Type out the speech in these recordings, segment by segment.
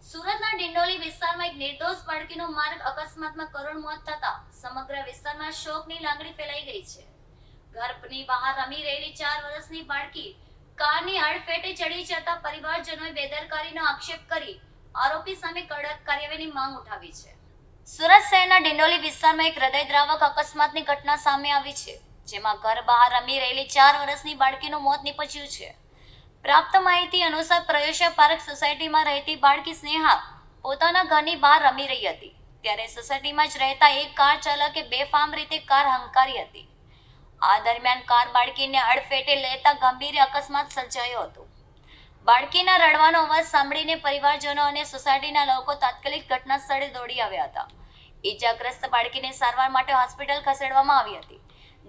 સુરતના ડિંડોલી વિસ્તારમાં એક નિર્દોષ બાળકીનો માર્ગ અકસ્માતમાં કરુણ મોત થતા સમગ્ર વિસ્તારમાં શોકની લાગણી ફેલાઈ ગઈ છે. ઘરની બહાર રમી રહેલી 4 વર્ષની બાળકી કારની અડફેટે ચડી જતા પરિવારજનોએ બેદરકારીનો આક્ષેપ કરી આરોપી સામે કડક કાર્યવાહીની માંગ ઉઠાવી છે. સુરત શહેરના ડિંડોલી વિસ્તારમાં એક હૃદયદ્રાવક અકસ્માતની ઘટના સામે આવી છે, જેમાં ઘર બહાર રમી રહેલી 4 વર્ષની બાળકીનું મોત નીપજ્યું છે. પ્રાપ્ત માહિતી અનુસાર પ્રયોશા પાર્ક સોસાયટીમાં રહેતી બાળકી સ્નેહા પોતાના ઘરની બહાર રમી રહી હતી, ત્યારે સોસાયટીમાં જ રહેતા એક કાર ચાલકે બેફામ રીતે કાર હંકારી હતી. આ દરમિયાન કાર બાળકીને અડફેટે લેતા ગંભીર અકસ્માત સર્જાયો હતો. બાળકીના રડવાનો અવાજ સાંભળીને પરિવારજનો અને સોસાયટીના લોકો તાત્કાલિક ઘટના સ્થળે દોડી આવ્યા હતા. ઈજાગ્રસ્ત બાળકીને સારવાર માટે હોસ્પિટલ ખસેડવામાં આવી હતી,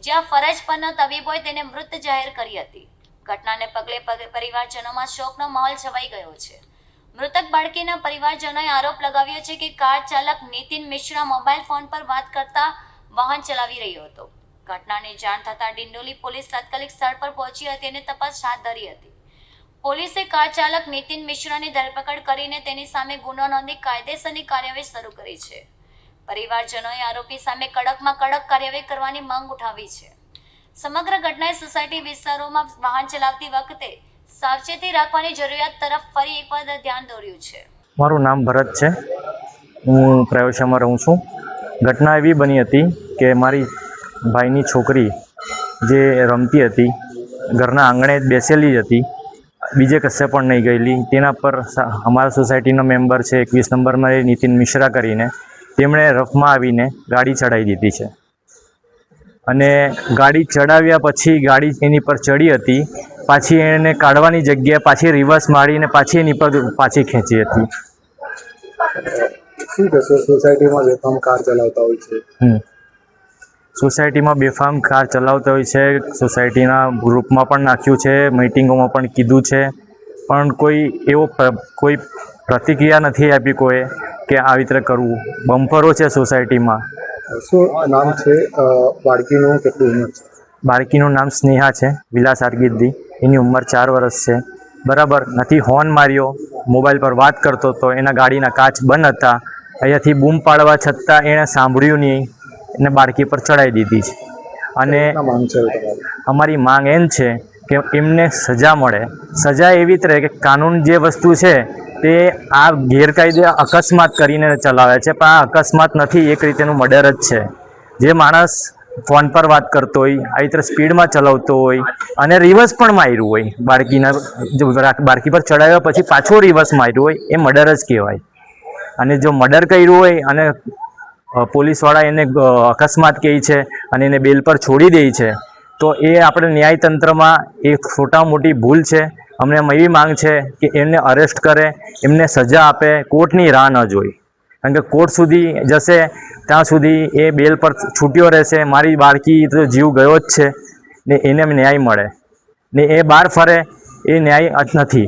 જ્યાં ફરજ પરના તબીબોએ તેને મૃત જાહેર કરી હતી. ઘટનાને પગલે પરિવારજનોમાં શોકનો માહોલ છવાઈ ગયો છે. મૃતક બાળકીના પરિવારજનોએ આરોપ લગાવ્યો છે કે કાર ચાલક નીતિન મિશ્રા મોબાઈલ ફોન પર વાત કરતા વાહન ચલાવી રહ્યો હતો. ઘટનાની જાણ થતાં ડિંડોલી પોલીસ તાત્કાલિક સ્થળ પર પહોંચી હતી અને તપાસ હાથ ધરી હતી. પોલીસે કાર ચાલક નીતિન મિશ્રાની ધરપકડ કરીને તેની સામે ગુનો નોંધી કાયદેસરની કાર્યવાહી શરૂ કરી છે. પરિવારજનોએ આરોપી સામે કડકમાં કડક કાર્યવાહી કરવાની માંગ ઉઠાવી છે. સમગ્ર ઘટનાએ સોસાયટી વિસ્તારોમાં વાહન ચલાવતી વખતે સાવચેતી રાખવાની જરૂરિયાત તરફ ફરી એકવાર ધ્યાન દોર્યું છે. મારું નામ ભરત છે. હું પ્રયોશામાં રહું છું. ઘટના એવી બની હતી કે મારી ભાઈની છોકરી જે રમતી હતી, ઘરના આંગણે બેસેલી જ હતી, બીજે કશે પણ નહીં ગયેલી. તેના પર અમારા સોસાયટીનો મેમ્બર છે 21 નંબરમાં એ નીતિન મિશ્રા કરીને, તેમણે રફમાં આવીને ગાડી ચડાવી દીધી છે. અને ગાડી ચડાવ્યા પછી ગાડી એની પર ચડી હતી, પાછી એને કાઢવાની જગ્યાએ પાછી રિવર્સ મારીને પાછી એની પર પાછી ખેંચી હતી. શું કહેશો, સોસાયટીમાં બેફામ કાર ચલાવતા હોય છે? સોસાયટીમાં બેફામ કાર ચલાવતા હોય છે. સોસાયટીના ગ્રુપમાં પણ નાખ્યું છે, મીટિંગોમાં પણ કીધું છે, પણ કોઈ પ્રતિક્રિયા નથી આપી કોઈ કે આવી રીતે કરવું. બમ્પરો છે સોસાયટીમાં. શું નામ છે બાળકીનું? કેટલી ઉંમર છે? બાળકીનું નામ સ્નેહા છે, વિલાસ આરગીદી. એની ઉંમર 4 વર્ષ છે. બરાબર નથી હોર્ન માર્યો, મોબાઈલ પર વાત કરતો હતો, એના ગાડીના કાચ બંધ હતા. અહીંયાથી બૂમ પાડવા છતાં એણે સાંભળ્યું નહીં, એને બાળકી પર ચડાવી દીધી છે. અને અમારી માંગ એમ છે કે એમને સજા મળે. સજા એવી જ રહે કે કાનૂન જે વસ્તુ છે તે આ ગેરકાયદે અકસ્માત કરીને ચલાવે છે, પણ આ અકસ્માત નથી, એક રીતેનું મર્ડર જ છે. જે માણસ ફોન પર વાત કરતો હોય, આવી રીતે સ્પીડમાં ચલાવતો હોય અને રિવર્સ પણ માર્યું હોય, બાળકી પર ચડાવ્યા પછી પાછો રિવર્સ માર્યું હોય, એ મર્ડર જ કહેવાય. અને જો મર્ડર કર્યું હોય અને પોલીસવાળા એને અકસ્માત કહે છે અને એને બેલ પર છોડી દે છે, તો એ આપણે ન્યાયતંત્રમાં એ ખોટા મોટી ભૂલ છે. અમને એવી માંગ છે કે એમને અરેસ્ટ કરે, એમને સજા આપે, કોર્ટની રાહ ન જોઈ. કારણ કે કોર્ટ સુધી જશે ત્યાં સુધી એ બેલ પર છૂટ્યો રહેશે. મારી બાળકી તો જીવ ગયો જ છે ને, એને ન્યાય મળે ને એ બહાર ફરે એ ન્યાય નથી.